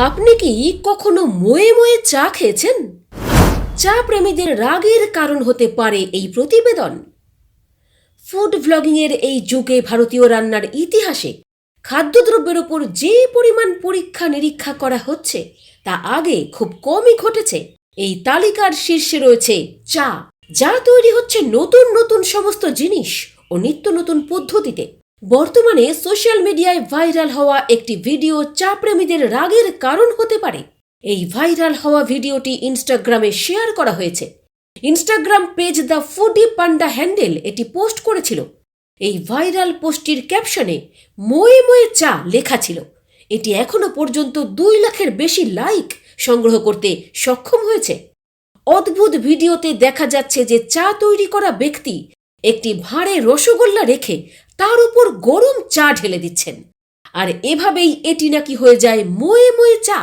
আপনি কি কখনো ময়ে ময়ে চা খেয়েছেন? চা প্রেমীদের রাগের কারণ হতে পারে এই প্রতিবেদন। ফুড ব্লগিংয়ের এই যুগে ভারতীয় রান্নার ইতিহাসে খাদ্যদ্রব্যের ওপর যে পরিমাণ পরীক্ষা নিরীক্ষা করা হচ্ছে তা আগে খুব কমই ঘটেছে। এই তালিকার শীর্ষে রয়েছে চা, যা তৈরি হচ্ছে নতুন নতুন সমস্ত জিনিস ও নিত্য নতুন পদ্ধতিতে। বর্তমানে সোশ্যাল মিডিয়ায় ভাইরাল হওয়া একটি ভিডিও চা প্রেমীদের রাগের কারণ হতে পারে। এই ভাইরাল হওয়া ভিডিওটি ইনস্টাগ্রামে শেয়ার করা হয়েছে। Instagram page the foodie panda handle এটি পোস্ট করেছিল। এই ভাইরাল পোস্টটির ক্যাপশনে ময়ে ময়ে চা লেখা ছিল। এটি এখনো পর্যন্ত 2 লাখের বেশি লাইক সংগ্রহ করতে সক্ষম হয়েছে। অদ্ভুত ভিডিওতে দেখা যাচ্ছে যে চা তৈরি করা ব্যক্তি একটি ভাঁড়ে রসগোল্লা রেখে তার উপর গরম চা ঢেলে দিচ্ছেন, আর এভাবেই এটি নাকি হয়ে যায় ময়ে ময়ে চা।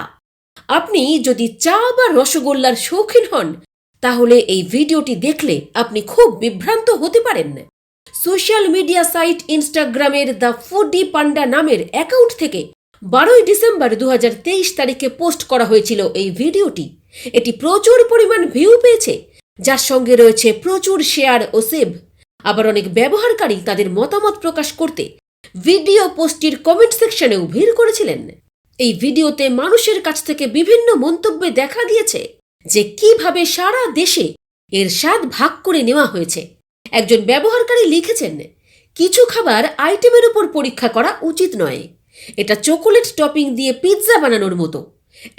আপনি যদি চা বা রসগোল্লার শৌখিন হন তাহলে এই ভিডিওটি দেখলে আপনি খুব বিভ্রান্ত হতে পারেন। সোশ্যাল মিডিয়া সাইট ইনস্টাগ্রামের দ্য ফুডি পান্ডা নামের অ্যাকাউন্ট থেকে 12 ডিসেম্বর 2023 তারিখে পোস্ট করা হয়েছিল এই ভিডিওটি। এটি প্রচুর পরিমাণ ভিউ পেয়েছে, যার সঙ্গে রয়েছে প্রচুর শেয়ার ও সেভ। আবার অনেক ব্যবহারকারী তাদের মতামত প্রকাশ করতে ভিডিও পোস্টটির কমেন্ট সেকশনেও ভিড় করেছিলেন। এই ভিডিওতে মানুষের কাছ থেকে বিভিন্ন মন্তব্যে দেখা গিয়েছে যে কিভাবে সারা দেশে এর স্বাদ ভাগ করে নেওয়া হয়েছে। একজন ব্যবহারকারী লিখেছেন, কিছু খাবার আইটেমের উপর পরীক্ষা করা উচিত নয়, এটা চকোলেট টপিং দিয়ে পিৎজা বানানোর মতো।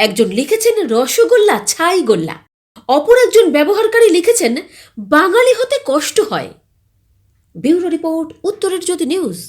একজন লিখেছেন রসগোল্লা ছাই গোল্লা। অপর একজন ব্যবহারকারী লিখেছেন বাঙালি হতে কষ্ট হয়। ব্যুরো রিপোর্ট, উত্তরের জ্যোতি নিউজ।